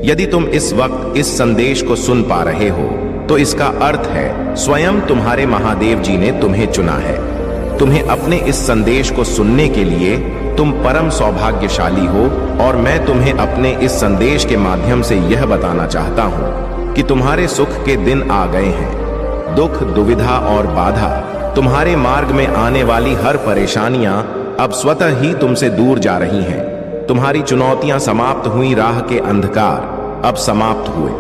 यदि तुम इस वक्त इस संदेश को सुन पा रहे हो तो इसका अर्थ है स्वयं तुम्हारे महादेव जी ने तुम्हें चुना है। तुम्हें अपने इस संदेश को सुनने के लिए तुम परम सौभाग्यशाली हो और मैं तुम्हें अपने इस संदेश के माध्यम से यह बताना चाहता हूं कि तुम्हारे सुख के दिन आ गए हैं। दुख, दुविधा और बाधा, तुम्हारे मार्ग में आने वाली हर परेशानियां अब स्वतः ही तुमसे दूर जा रही हैं। तुम्हारी चुनौतियां समाप्त हुई, राह के अंधकार अब समाप्त हुए।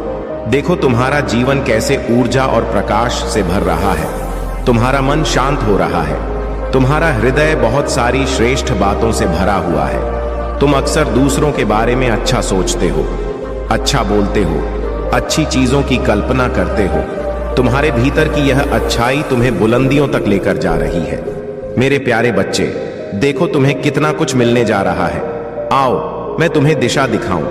देखो तुम्हारा जीवन कैसे ऊर्जा और प्रकाश से भर रहा है। तुम्हारा मन शांत हो रहा है। तुम्हारा हृदय बहुत सारी श्रेष्ठ बातों से भरा हुआ है। तुम अक्सर दूसरों के बारे में अच्छा सोचते हो, अच्छा बोलते हो, अच्छी चीजों की कल्पना करते हो। तुम्हारे भीतर की यह अच्छाई तुम्हें बुलंदियों तक लेकर जा रही है। मेरे प्यारे बच्चे, देखो तुम्हें कितना कुछ मिलने जा रहा है। आओ मैं तुम्हें दिशा दिखाऊं।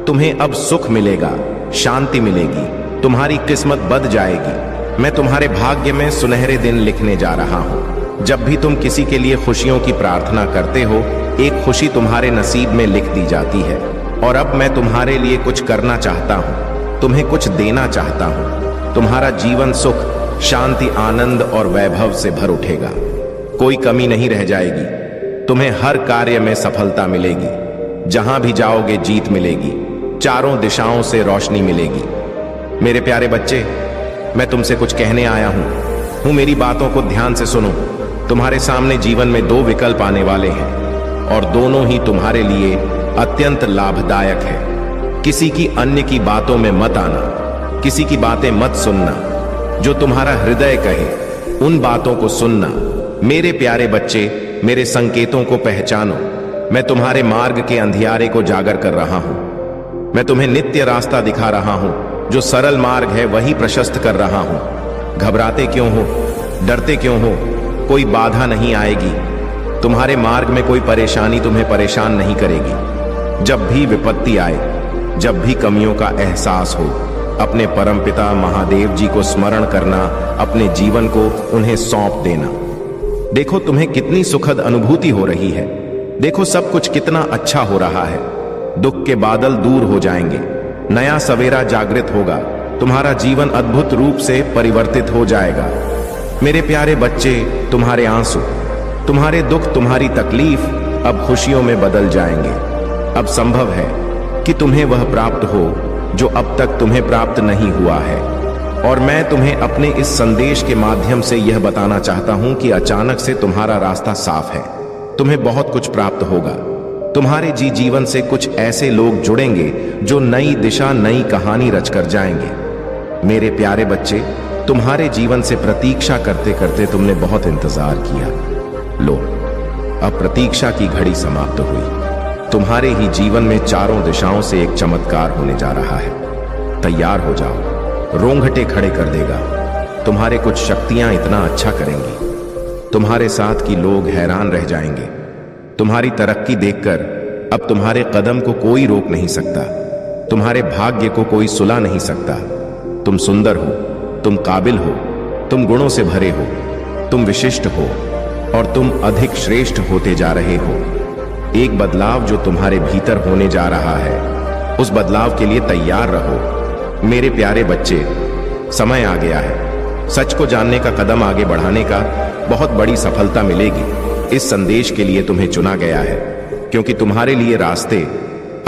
तुम्हें अब सुख मिलेगा, शांति मिलेगी, तुम्हारी किस्मत बद जाएगी। मैं तुम्हारे भाग्य में सुनहरे दिन लिखने जा रहा हूं। जब भी तुम किसी के लिए खुशियों की प्रार्थना करते हो, एक खुशी तुम्हारे नसीब में लिख दी जाती है। और अब मैं तुम्हारे लिए कुछ करना चाहता हूं, तुम्हें कुछ देना चाहता हूं। तुम्हारा जीवन सुख, शांति, आनंद और वैभव से भर उठेगा। कोई कमी नहीं रह जाएगी। तुम्हें हर कार्य में सफलता मिलेगी। जहां भी जाओगे जीत मिलेगी। चारों दिशाओं से रोशनी मिलेगी। मेरे प्यारे बच्चे, मैं तुमसे कुछ कहने आया हूं। मेरी बातों को ध्यान से सुनो। तुम्हारे सामने जीवन में दो विकल्प आने वाले हैं और दोनों ही तुम्हारे लिए अत्यंत लाभदायक है। किसी की अन्य की बातों में मत आना, किसी की बातें मत सुनना। जो तुम्हारा हृदय कहे उन बातों को सुनना। मेरे प्यारे बच्चे, मेरे संकेतों को पहचानो। मैं तुम्हारे मार्ग के अंधियारे को जागर कर रहा हूं। मैं तुम्हें नित्य रास्ता दिखा रहा हूं। जो सरल मार्ग है वही प्रशस्त कर रहा हूं। घबराते क्यों हो, डरते क्यों हो? कोई बाधा नहीं आएगी। तुम्हारे मार्ग में कोई परेशानी तुम्हें परेशान नहीं करेगी। जब भी विपत्ति आए, जब भी कमियों का एहसास हो, अपने परमपिता महादेव जी को स्मरण करना, अपने जीवन को उन्हें सौंप देना। देखो तुम्हें कितनी सुखद अनुभूति हो रही है। देखो सब कुछ कितना अच्छा हो रहा है। दुख के बादल दूर हो जाएंगे, नया सवेरा जागृत होगा। तुम्हारा जीवन अद्भुत रूप से परिवर्तित हो जाएगा। मेरे प्यारे बच्चे, तुम्हारे आंसू, तुम्हारे दुख, तुम्हारी तकलीफ अब खुशियों में बदल जाएंगे। अब संभव है कि तुम्हें वह प्राप्त हो जो अब तक तुम्हें प्राप्त नहीं हुआ है। और मैं तुम्हें अपने इस संदेश के माध्यम से यह बताना चाहता हूं कि अचानक से तुम्हारा रास्ता साफ है। तुम्हें बहुत कुछ प्राप्त होगा। तुम्हारे जीवन से कुछ ऐसे लोग जुड़ेंगे जो नई दिशा, नई कहानी रचकर जाएंगे। मेरे प्यारे बच्चे, तुम्हारे जीवन से प्रतीक्षा करते करते तुमने बहुत इंतजार किया। लो, अब प्रतीक्षा की घड़ी समाप्त हुई। तुम्हारे ही जीवन में चारों दिशाओं से एक चमत्कार होने जा रहा है। तैयार हो जाओ, रोंगटे खड़े कर देगा। तुम्हारे कुछ शक्तियां इतना अच्छा करेंगी, तुम्हारे साथ की लोग हैरान रह जाएंगे। तुम्हारी तरक्की देखकर अब तुम्हारे कदम को कोई रोक नहीं सकता। तुम्हारे भाग्य को कोई सुला नहीं सकता। तुम सुंदर हो, तुम काबिल हो, तुम गुणों से भरे हो, तुम विशिष्ट हो और तुम अधिक श्रेष्ठ होते जा रहे हो। एक बदलाव जो तुम्हारे भीतर होने जा रहा है, उस बदलाव के लिए तैयार रहो। मेरे प्यारे बच्चे, समय आ गया है। सच को जानने का कदम आगे बढ़ाने का बहुत बड़ी सफलता मिलेगी। इस संदेश के लिए तुम्हें चुना गया है क्योंकि तुम्हारे लिए रास्ते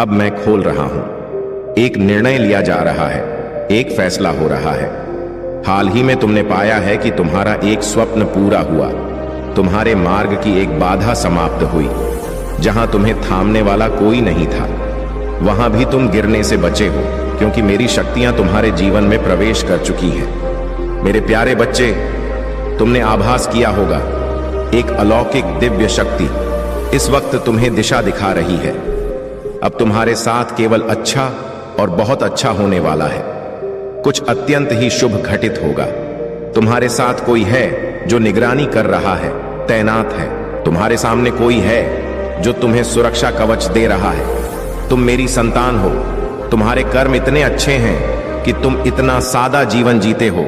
अब मैं खोल रहा हूं। एक निर्णय लिया जा रहा है, एक फैसला हो रहा है। हाल ही में तुमने पाया है कि तुम्हारा एक स्वप्न पूरा हुआ। तुम्हारे मार्ग की एक बाधा समाप्त हुई। जहां तुम्हें थामने वाला कोई नहीं था, वहां भी तुम गिरने से बचे हो क्योंकि मेरी शक्तियां तुम्हारे जीवन में प्रवेश कर चुकी हैं। मेरे प्यारे बच्चे, तुमने आभास किया होगा, एक अलौकिक दिव्य शक्ति इस वक्त तुम्हें दिशा दिखा रही है। अब तुम्हारे साथ केवल अच्छा और बहुत अच्छा होने वाला है। कुछ अत्यंत ही शुभ घटित होगा। तुम्हारे साथ कोई है जो निगरानी कर रहा है, तैनात है। तुम्हारे सामने कोई है जो तुम्हें सुरक्षा कवच दे रहा है। तुम मेरी संतान हो। तुम्हारे कर्म इतने अच्छे हैं कि तुम इतना सादा जीवन जीते हो।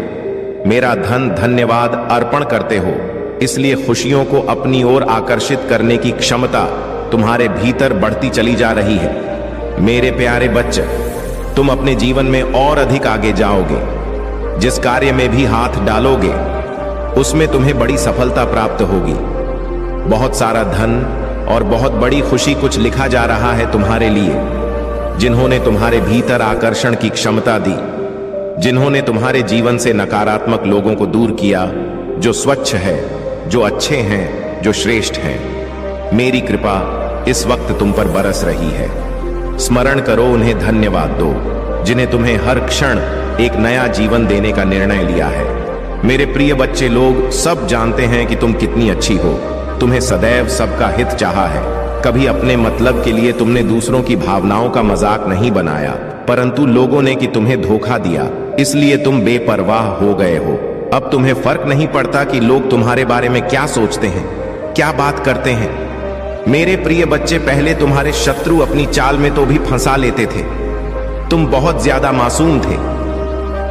मेरा धन्यवाद अर्पण करते हो। इसलिए खुशियों को अपनी ओर आकर्षित करने की क्षमता तुम्हारे भीतर बढ़ती चली जा रही है। मेरे प्यारे बच्चे, तुम अपने जीवन में और अधिक आगे जाओगे। जिस कार्य में भी हाथ डालोगे उसमें तुम्हें बड़ी सफलता प्राप्त होगी। बहुत सारा धन और बहुत बड़ी खुशी कुछ लिखा जा रहा है तुम्हारे लिए। जिन्होंने तुम्हारे भीतर आकर्षण की क्षमता दी, जिन्होंने तुम्हारे जीवन से नकारात्मक लोगों को दूर किया, जो स्वच्छ है, जो अच्छे हैं, जो श्रेष्ठ हैं, मेरी कृपा इस वक्त तुम पर बरस रही है। स्मरण करो, उन्हें धन्यवाद दो जिन्हें तुम्हें हर क्षण एक नया जीवन देने का निर्णय लिया है। मेरे प्रिय बच्चे लोग सब जानते हैं कि तुम कितनी अच्छी हो। तुम्हें सदैव सबका हित चाहा है। कभी अपने मतलब के लिए तुमने दूसरों की भावनाओं का मजाक नहीं बनाया, परंतु लोगों ने कि तुम्हें धोखा दिया, इसलिए तुम बेपरवाह हो गए हो। अब तुम्हें फर्क नहीं पड़ता कि लोग तुम्हारे बारे में क्या सोचते हैं, क्या बात करते हैं। मेरे प्रिय बच्चे, पहले तुम्हारे शत्रु अपनी चाल में तो भी फंसा लेते थे। तुम बहुत ज्यादा मासूम थे।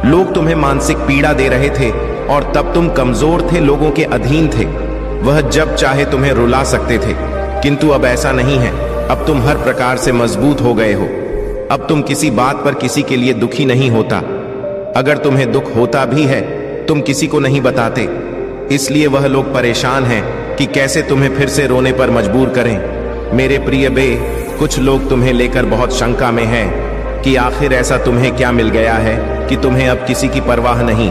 लोग तुम्हें मानसिक पीड़ा दे रहे थे और तब तुम कमजोर थे, लोगों के अधीन थे। वह जब चाहे तुम्हें रुला सकते थे, किंतु अब ऐसा नहीं है। अब तुम हर प्रकार से मजबूत हो गए हो। अब तुम किसी बात पर किसी के लिए दुखी नहीं होता। अगर तुम्हें दुख होता भी है, तुम किसी को नहीं बताते। इसलिए वह लोग परेशान हैं कि कैसे तुम्हें फिर से रोने पर मजबूर करें। मेरे प्रिय बे, कुछ लोग तुम्हें लेकर बहुत शंका में हैं कि आखिर ऐसा तुम्हें क्या मिल गया है कि तुम्हें अब किसी की परवाह नहीं,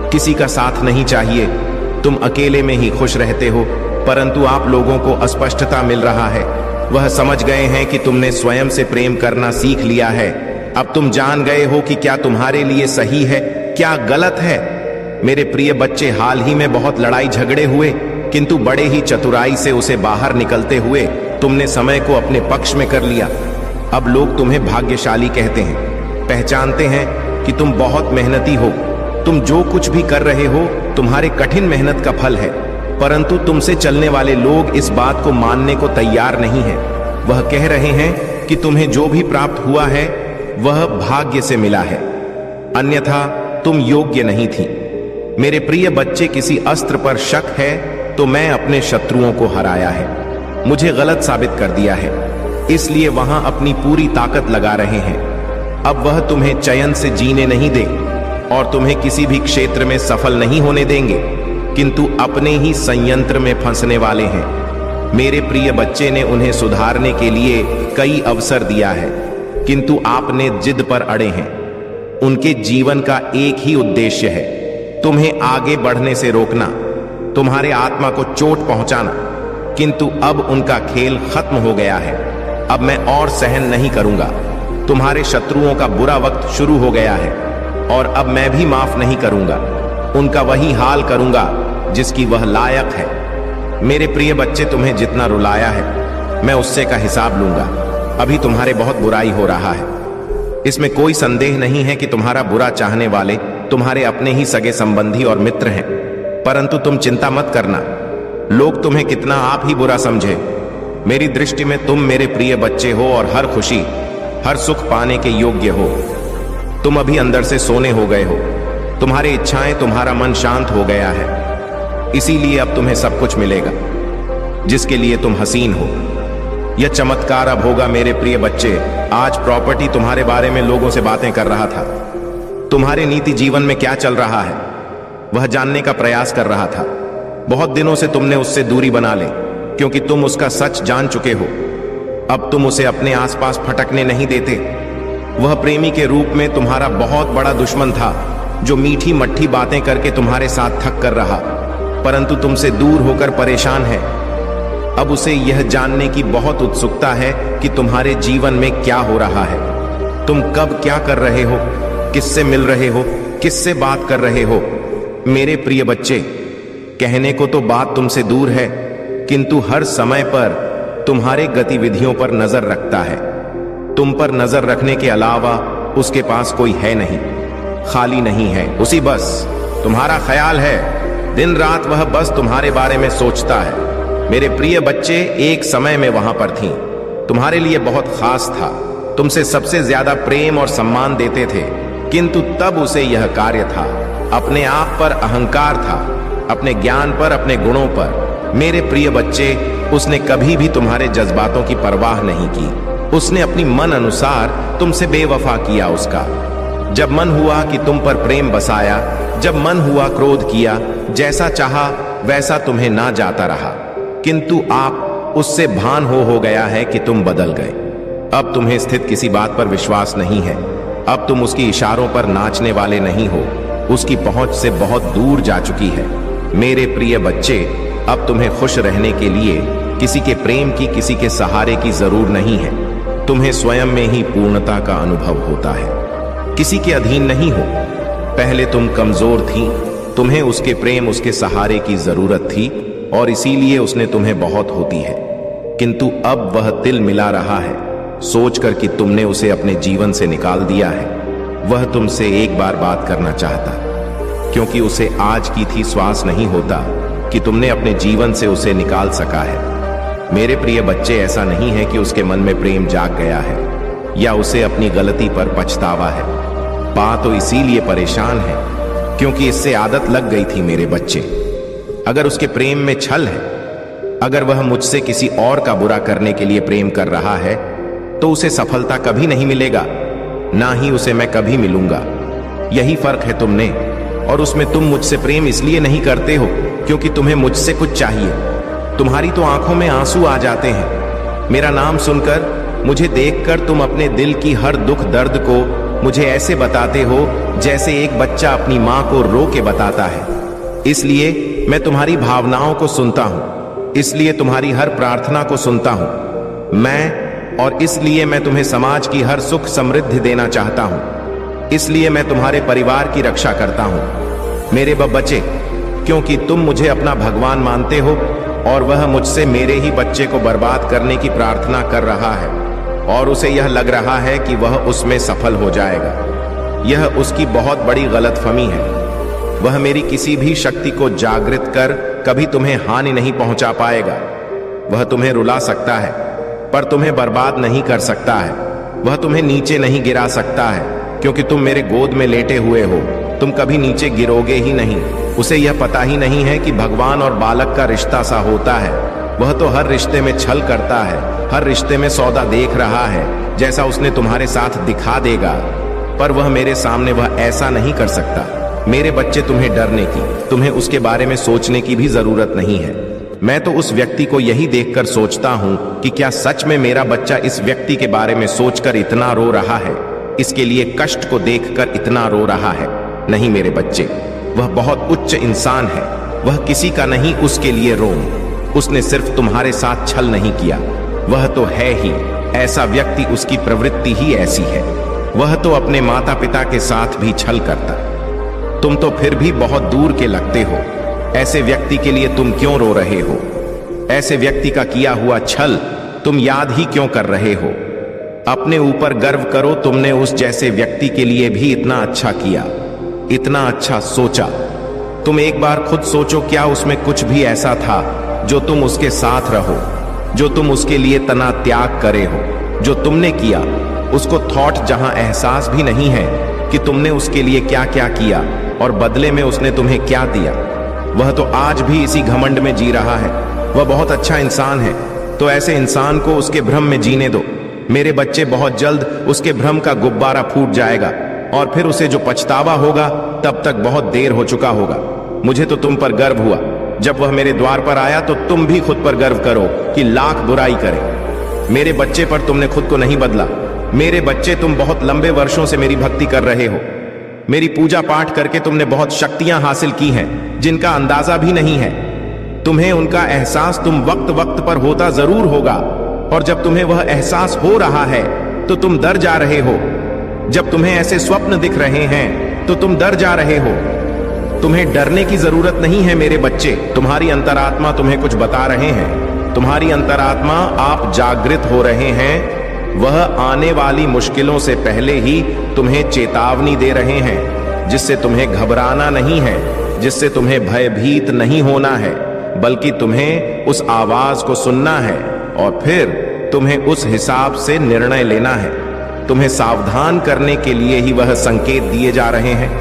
किसी का साथ नहीं चाहिए। तुम अकेले में ही खुश रहते हो, परंतु आप लोगों को अस्पष्टता मिल रहा है। वह समझ गए हैं कि तुमने स्वयं से प्रेम करना सीख लिया है। अब तुम जान गए हो कि क्या तुम्हारे लिए सही है, क्या गलत है। मेरे प्रिय बच्चे, हाल ही में बहुत लड़ाई झगड़े हुए, किंतु बड़े ही चतुराई से उसे बाहर निकलते हुए तुमने समय को अपने पक्ष में कर लिया। अब लोग तुम्हें भाग्यशाली कहते हैं, पहचानते हैं कि तुम बहुत मेहनती हो। तुम जो कुछ भी कर रहे हो तुम्हारे कठिन मेहनत का फल है, परंतु तुमसे चलने वाले लोग इस बात को मानने को तैयार नहीं हैं। वह कह रहे हैं कि तुम्हें जो भी प्राप्त हुआ है वह भाग्य से मिला है, अन्यथा तुम योग्य नहीं थी। मेरे प्रिय बच्चे, किसी अस्त्र पर शक है तो मैं अपने शत्रुओं को हराया है, मुझे गलत साबित कर दिया है, इसलिए वहां अपनी पूरी ताकत लगा रहे हैं। अब वह तुम्हें चयन से जीने नहीं दे और तुम्हें किसी भी क्षेत्र में सफल नहीं होने देंगे, किंतु अपने ही संयंत्र में फंसने वाले हैं। मेरे प्रिय बच्चे ने उन्हें सुधारने के लिए कई अवसर दिया है, किंतु आपने जिद पर अड़े हैं। उनके जीवन का एक ही उद्देश्य है, तुम्हें आगे बढ़ने से रोकना, तुम्हारे आत्मा को चोट पहुंचाना। किंतु अब उनका खेल खत्म हो गया है। अब मैं और सहन नहीं करूंगा। तुम्हारे शत्रुओं का बुरा वक्त शुरू हो गया है और अब मैं भी माफ नहीं करूंगा। उनका वही हाल करूंगा जिसकी वह लायक है। मेरे प्रिय बच्चे, तुम्हें जितना रुलाया है मैं उससे का हिसाब लूंगा। अभी तुम्हारे बहुत बुराई हो रहा है, इसमें कोई संदेह नहीं है कि तुम्हारा बुरा चाहने वाले तुम्हारे अपने ही सगे संबंधी और मित्र हैं, परंतु तुम चिंता मत करना। लोग तुम्हें कितना आप ही बुरा समझे, मेरी दृष्टि में तुम मेरे प्रिय बच्चे हो और हर खुशी, हर सुख पाने के योग्य हो। तुम अभी अंदर से सोने हो गए हो, तुम्हारी इच्छाएं, तुम्हारा मन शांत हो गया है, इसीलिए अब तुम्हें सब कुछ मिलेगा जिसके लिए तुम हसीन हो। यह चमत्कार अब होगा मेरे प्रिय बच्चे। आज प्रॉपर्टी तुम्हारे बारे में लोगों से बातें कर रहा था। तुम्हारे नीति जीवन में क्या चल रहा है वह जानने का प्रयास कर रहा था। बहुत दिनों से तुमने उससे दूरी बना ले, क्योंकि तुम उसका सच जान चुके हो। अब तुम उसे अपने आसपास फटकने नहीं देते। वह प्रेमी के रूप में तुम्हारा बहुत बड़ा दुश्मन था, जो मीठी मट्ठी बातें करके तुम्हारे साथ थक कर रहा, परंतु तुमसे दूर होकर परेशान है। अब उसे यह जानने की बहुत उत्सुकता है कि तुम्हारे जीवन में क्या हो रहा है, तुम कब क्या कर रहे हो, किससे मिल रहे हो, किससे बात कर रहे हो। मेरे प्रिय बच्चे, कहने को तो बात तुमसे दूर है, किंतु हर समय पर तुम्हारे गतिविधियों पर नजर रखता है। तुम पर नजर रखने के अलावा उसके पास कोई है नहीं, खाली नहीं है, उसी बस तुम्हारा ख्याल है। दिन रात वह बस तुम्हारे बारे में सोचता है। मेरे प्रिय बच्चे, एक समय में वहां पर थी, तुम्हारे लिए बहुत खास था, तुमसे सबसे ज्यादा प्रेम और सम्मान देते थे, किंतु तब उसे यह कार्य था, अपने आप पर अहंकार था, अपने ज्ञान पर, अपने गुणों पर। मेरे प्रिय बच्चे, उसने कभी भी तुम्हारे जज्बातों की परवाह नहीं की। उसने अपनी मन अनुसार तुमसे बेवफा किया उसका। जब मन हुआ कि तुम पर प्रेम बसाया, जब मन हुआ क्रोध किया, जैसा चाहा वैसा तुम्हें ना जाता रहा, किंतु आप उससे भान हो गया है कि तुम बदल गए। अब तुम्हें स्थित किसी बात पर विश्वास नहीं है। अब तुम उसकी इशारों पर नाचने वाले नहीं हो, उसकी पहुंच से बहुत दूर जा चुकी है। मेरे प्रिय बच्चे, अब तुम्हें खुश रहने के लिए किसी के प्रेम की, किसी के सहारे की जरूर नहीं है। तुम्हें स्वयं में ही पूर्णता का अनुभव होता है, किसी के अधीन नहीं हो। पहले तुम कमजोर थी, तुम्हें उसके प्रेम, उसके सहारे की जरूरत थी और इसीलिए उसने तुम्हें बहुत होती है। किंतु अब वह तिल मिला रहा है सोचकर कि तुमने उसे अपने जीवन से निकाल दिया है। वह तुमसे एक बार बात करना चाहता, क्योंकि उसे आज की थी श्वास नहीं होता कि तुमने अपने जीवन से उसे निकाल सका है। मेरे प्रिय बच्चे, ऐसा नहीं है कि उसके मन में प्रेम जाग गया है या उसे अपनी गलती पर पछतावा है। बात तो इसीलिए परेशान है क्योंकि इससे आदत लग गई थी। मेरे बच्चे, अगर उसके प्रेम में छल है, अगर वह मुझसे किसी और का बुरा करने के लिए प्रेम कर रहा है, तो उसे सफलता कभी नहीं मिलेगा, ना ही उसे मैं कभी मिलूंगा। यही फर्क है तुमने और उसमें। तुम मुझसे प्रेम इसलिए नहीं करते हो क्योंकि तुम्हें मुझसे कुछ चाहिए। तुम्हारी तो आंखों में आंसू आ जाते हैं। मेरा नाम सुनकर, मुझे देखकर तुम अपने दिल की हर दुख दर्द को मुझे ऐसे बताते हो जैसे एक बच्चा अपनी मां को रो के बताता है। इसलिए मैं तुम्हारी भावनाओं को सुनता हूं, इसलिए तुम्हारी हर प्रार्थना को सुनता हूं और इसलिए मैं तुम्हें समाज की हर सुख समृद्धि देना चाहता हूं। इसलिए मैं तुम्हारे परिवार की रक्षा करता हूं मेरे बच्चे, क्योंकि तुम मुझे अपना भगवान मानते हो और वह मुझसे मेरे ही बच्चे को बर्बाद करने की प्रार्थना कर रहा है और उसे यह लग रहा है कि वह उसमें सफल हो जाएगा। यह उसकी बहुत बड़ी गलतफहमी है। वह मेरी किसी भी शक्ति को जागृत कर कभी तुम्हें हानि नहीं पहुंचा पाएगा। वह तुम्हें रुला सकता है पर तुम्हें बर्बाद नहीं कर सकता है। वह तुम्हें नीचे नहीं गिरा सकता है क्योंकि तुम मेरे गोद में लेटे हुए हो। तुम कभी नीचे गिरोगे ही नहीं। उसे यह पता ही नहीं है कि भगवान और बालक का रिश्ता सा होता है। वह तो हर रिश्ते में छल करता है, हर रिश्ते में सौदा देख रहा है जैसा उसने तुम्हारे साथ दिखा देगा, पर वह मेरे सामने वह ऐसा नहीं कर सकता। मेरे बच्चे, तुम्हें डरने की, तुम्हें उसके बारे में सोचने की भी जरूरत नहीं है। मैं तो उस व्यक्ति को यही देखकर सोचता हूं कि क्या सच में मेरा बच्चा इस व्यक्ति के बारे में सोचकर इतना रो रहा है, इसके लिए कष्ट को देखकर इतना रो रहा है। नहीं मेरे बच्चे, वह बहुत उच्च इंसान है। वह किसी का नहीं उसके लिए रो। उसने सिर्फ तुम्हारे साथ छल नहीं किया। वह तो है ही ऐसा व्यक्ति, उसकी प्रवृत्ति ही ऐसी है। वह तो अपने माता पिता के साथ भी छल करता। तुम तो फिर भी बहुत दूर के लगते हो। ऐसे व्यक्ति के लिए तुम क्यों रो रहे हो? ऐसे व्यक्ति का किया हुआ छल तुम याद ही क्यों कर रहे हो? अपने ऊपर गर्व करो। तुमने उस जैसे व्यक्ति के लिए भी इतना अच्छा किया, इतना अच्छा सोचा। तुम एक बार खुद सोचो, क्या उसमें कुछ भी ऐसा था जो तुम उसके साथ रहो, जो तुम उसके लिए तना त्याग करे हो? जो तुमने किया उसको थॉट, जहां एहसास भी नहीं है कि तुमने उसके लिए क्या क्या किया और बदले में उसने तुम्हें क्या दिया। वह तो आज भी इसी घमंड में जी रहा है। वह बहुत अच्छा इंसान है, तो ऐसे इंसान को उसके भ्रम में जीने दो। मेरे बच्चे, बहुत जल्द उसके भ्रम का गुब्बारा फूट जाएगा और फिर उसे जो पछतावा होगा तब तक बहुत देर हो चुका होगा। मुझे तो तुम पर गर्व हुआ जब वह मेरे द्वार पर आया, तो तुम भी खुद पर गर्व करो कि लाख बुराई करे। मेरे बच्चे, पर तुमने खुद को नहीं बदला। मेरे बच्चे, तुम बहुत लंबे वर्षों से मेरी भक्ति कर रहे हो। मेरी पूजा पाठ करके तुमने बहुत शक्तियां हासिल की हैं जिनका अंदाजा भी नहीं है। तुम्हें उनका एहसास तुम वक्त वक्त पर होता जरूर होगा, और जब तुम्हें वह एहसास हो रहा है तो तुम डर जा रहे हो। जब तुम्हें ऐसे स्वप्न दिख रहे हैं तो तुम डर जा रहे हो। तुम्हें डरने की जरूरत नहीं है मेरे बच्चे। तुम्हारी अंतरात्मा तुम्हें कुछ बता रहे हैं। तुम्हारी अंतरात्मा, आप जागृत हो रहे हैं। वह आने वाली मुश्किलों से पहले ही तुम्हें चेतावनी दे रहे हैं, जिससे तुम्हें घबराना नहीं है, जिससे तुम्हें भयभीत नहीं होना है, बल्कि तुम्हें उस आवाज को सुनना है और फिर तुम्हें उस हिसाब से निर्णय लेना है। तुम्हें सावधान करने के लिए ही वह संकेत दिए जा रहे हैं।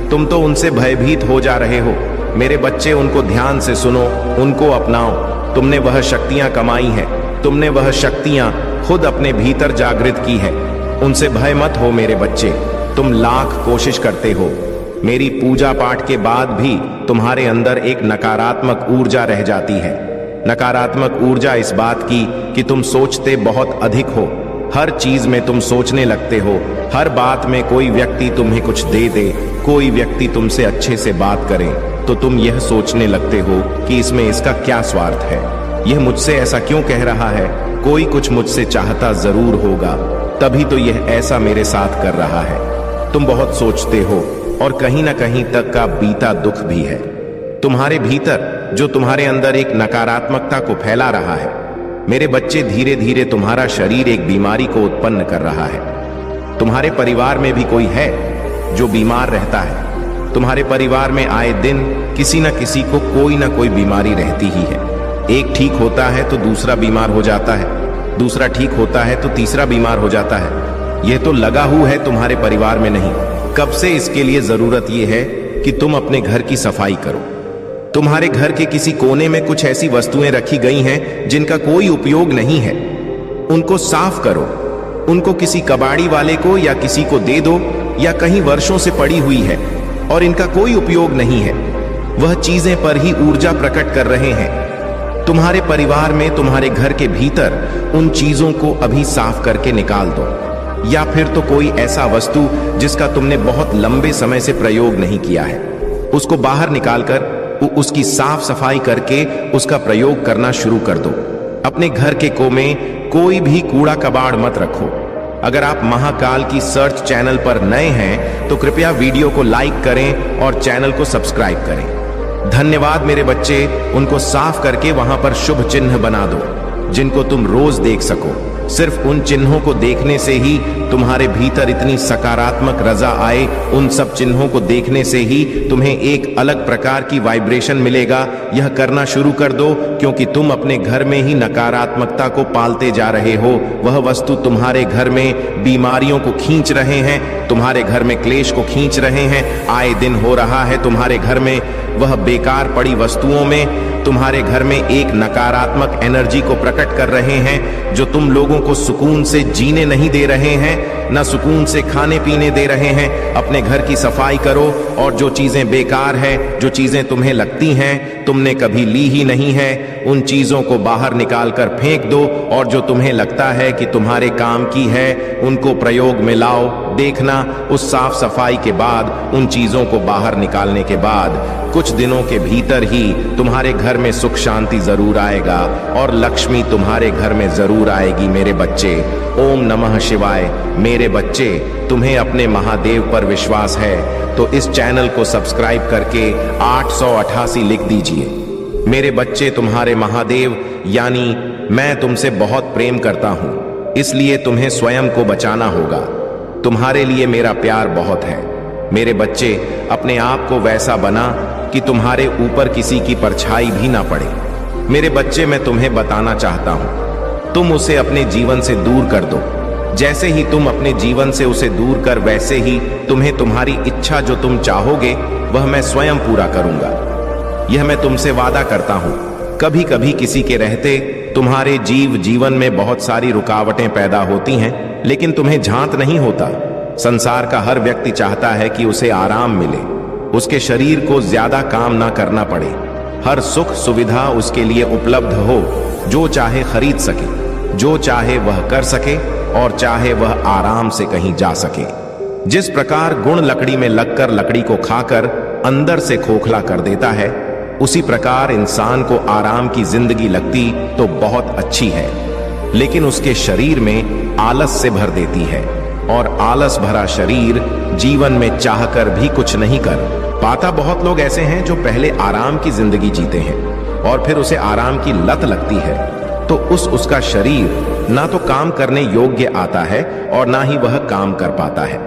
तुम तो उनसे भयभीत हो जा रहे हो। मेरे बच्चे, उनको ध्यान से सुनो, उनको अपनाओ। तुमने वह शक्तियां कमाई हैं, तुमने वह शक्तियां खुद अपने भीतर जागृत की है। उनसे भय मत हो मेरे बच्चे। तुम लाख कोशिश करते हो, मेरी पूजा पाठ के बाद भी तुम्हारे अंदर एक नकारात्मक ऊर्जा रह जाती है। नकारात्मक ऊर्जा इस बात की कि तुम सोचते बहुत अधिक हो। हर चीज में तुम सोचने लगते हो। हर बात में कोई व्यक्ति तुम्हें कुछ दे दे, कोई व्यक्ति तुमसे अच्छे से बात करे, तो तुम यह सोचने लगते हो कि इसमें इसका क्या स्वार्थ है, यह मुझसे ऐसा क्यों कह रहा है, कोई कुछ मुझसे चाहता जरूर होगा, तभी तो यह ऐसा मेरे साथ कर रहा है। तुम बहुत सोचते हो और कहीं ना कहीं तक का बीता दुख भी है तुम्हारे भीतर, जो तुम्हारे अंदर एक नकारात्मकता को फैला रहा है। मेरे बच्चे, धीरे धीरे तुम्हारा शरीर एक बीमारी को उत्पन्न कर रहा है। तुम्हारे परिवार में भी कोई है जो बीमार रहता है। तुम्हारे परिवार में आए दिन किसी न किसी को कोई ना कोई बीमारी रहती ही है। एक ठीक होता है तो दूसरा बीमार हो जाता है, दूसरा ठीक होता है तो तीसरा बीमार हो जाता है। यह तो लगा हुआ है तुम्हारे परिवार में नहीं। कब से इसके लिए जरूरत यह है कि तुम अपने घर की सफाई करो। तुम्हारे घर के किसी कोने में कुछ ऐसी वस्तुएं रखी गई हैं जिनका कोई उपयोग नहीं है, उनको साफ करो। उनको किसी कबाड़ी वाले को या किसी को दे दो, या कहीं वर्षों से पड़ी हुई है और इनका कोई उपयोग नहीं है। वह चीजें पर ही ऊर्जा प्रकट कर रहे हैं। तुम्हारे परिवार में, तुम्हारे घर के भीतर उन चीजों को अभी साफ करके निकाल दो। या फिर तो कोई ऐसा वस्तु जिसका तुमने बहुत लंबे समय से प्रयोग नहीं किया है, उसको बाहर निकालकर उसकी साफ सफाई करके उसका प्रयोग करना शुरू कर दो। अपने घर के कोने कोई भी कूड़ा कबाड़ मत रखो। अगर आप महाकाल की सर्च चैनल पर नए हैं तो कृपया वीडियो को लाइक करें और चैनल को सब्सक्राइब करें। धन्यवाद मेरे बच्चे। उनको साफ करके वहां पर शुभ चिन्ह बना दो जिनको तुम रोज देख सको। सिर्फ उन चिन्हों को देखने से ही तुम्हारे भीतर इतनी सकारात्मक रजा आए, उन सब चिन्हों को देखने से ही तुम्हें एक अलग प्रकार की वाइब्रेशन मिलेगा। यह करना शुरू कर दो, क्योंकि तुम अपने घर में ही नकारात्मकता को पालते जा रहे हो। वह वस्तु तुम्हारे घर में बीमारियों को खींच रहे हैं, तुम्हारे घर में क्लेश को खींच रहे हैं। आए दिन हो रहा है तुम्हारे घर में वह बेकार पड़ी वस्तुओं में तुम्हारे घर में एक नकारात्मक एनर्जी को प्रकट कर रहे हैं, जो तुम लोगों को सुकून से जीने नहीं दे रहे हैं, न सुकून से खाने पीने दे रहे हैं। अपने घर की सफाई करो और जो चीजें बेकार हैं, जो चीजें तुम्हें लगती हैं तुमने कभी ली ही नहीं है, उन चीजों को बाहर निकाल कर फेंक दो। और जो तुम्हें लगता है कि तुम्हारे काम की है, उनको प्रयोग में लाओ। देखना, उस साफ सफाई के बाद, उन चीजों को बाहर निकालने के बाद कुछ दिनों के भीतर ही तुम्हारे घर में सुख शांति जरूर आएगा और लक्ष्मी तुम्हारे घर में जरूर आएगी मेरे बच्चे। ओम नमः शिवाय। मेरे बच्चे, तुम्हें अपने महादेव पर विश्वास है तो इस चैनल को सब्सक्राइब करके 888 लिख दीजिए। मेरे बच्चे, तुम्हारे महादेव यानी मैं तुमसे बहुत प्रेम करता हूं, इसलिए तुम्हें स्वयं को बचाना होगा। तुम्हारे लिए मेरा प्यार बहुत है। मेरे बच्चे, अपने आप को वैसा बना कि तुम्हारे ऊपर किसी की परछाई भी ना पड़े। मेरे बच्चे, मैं तुम्हें बताना चाहता हूं, तुम उसे अपने जीवन से दूर कर दो। जैसे ही तुम अपने जीवन से उसे दूर कर, वैसे ही तुम्हें तुम्हारी इच्छा जो तुम चाहोगे वह मैं स्वयं पूरा करूंगा। यह मैं तुमसे वादा करता हूं। कभी कभी किसी के रहते तुम्हारे जीवन में बहुत सारी रुकावटें पैदा होती हैं, लेकिन तुम्हें झांत नहीं होता। संसार का हर व्यक्ति चाहता है कि उसे आराम मिले, उसके शरीर को ज्यादा काम ना करना पड़े, हर सुख सुविधा उसके लिए उपलब्ध हो, जो चाहे खरीद सके, जो चाहे वह कर सके और चाहे वह आराम से कहीं जा सके। जिस प्रकार गुण लकड़ी में लगकर लकड़ी को खाकर अंदर से खोखला कर देता है, उसी प्रकार इंसान को आराम की जिंदगी लगती तो बहुत अच्छी है, लेकिन उसके शरीर में आलस से भर देती है। और आलस भरा शरीर जीवन में चाहकर भी कुछ नहीं कर पाता। बहुत लोग ऐसे हैं जो पहले आराम की जिंदगी जीते हैं और फिर उसे आराम की लत लगती है, तो उसका शरीर ना तो काम करने योग्य आता है और ना ही वह काम कर पाता है।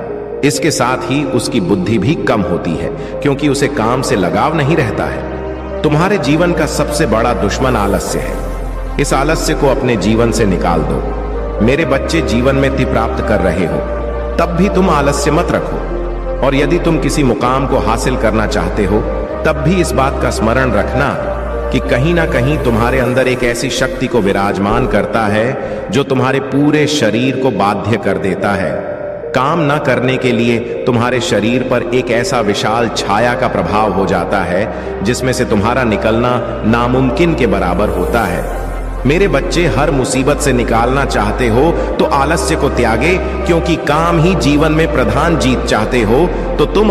इसके साथ ही उसकी बुद्धि भी कम होती है, क्योंकि उसे काम से लगाव नहीं रहता है। तुम्हारे जीवन का सबसे बड़ा दुश्मन आलस्य है। इस आलस्य को अपने जीवन से निकाल दो। मेरे बच्चे, जीवन में ति प्राप्त कर रहे हो तब भी तुम आलस्य मत रखो, और यदि तुम किसी मुकाम को हासिल करना चाहते हो तब भी इस बात का स्मरण रखना कि कहीं ना कहीं तुम्हारे अंदर एक ऐसी शक्ति को विराजमान करता है जो तुम्हारे पूरे शरीर को बाध्य कर देता है। काम न करने के लिए तुम्हारे शरीर पर एक ऐसा विशाल छाया का प्रभाव हो जाता है जिसमें से तुम्हारा निकलना नामुमकिन के बराबर होता है। मेरे बच्चे, हर मुसीबत से निकालना चाहते हो तो आलस्य को त्यागे, क्योंकि काम ही जीवन में प्रधान जीत चाहते हो तो तुम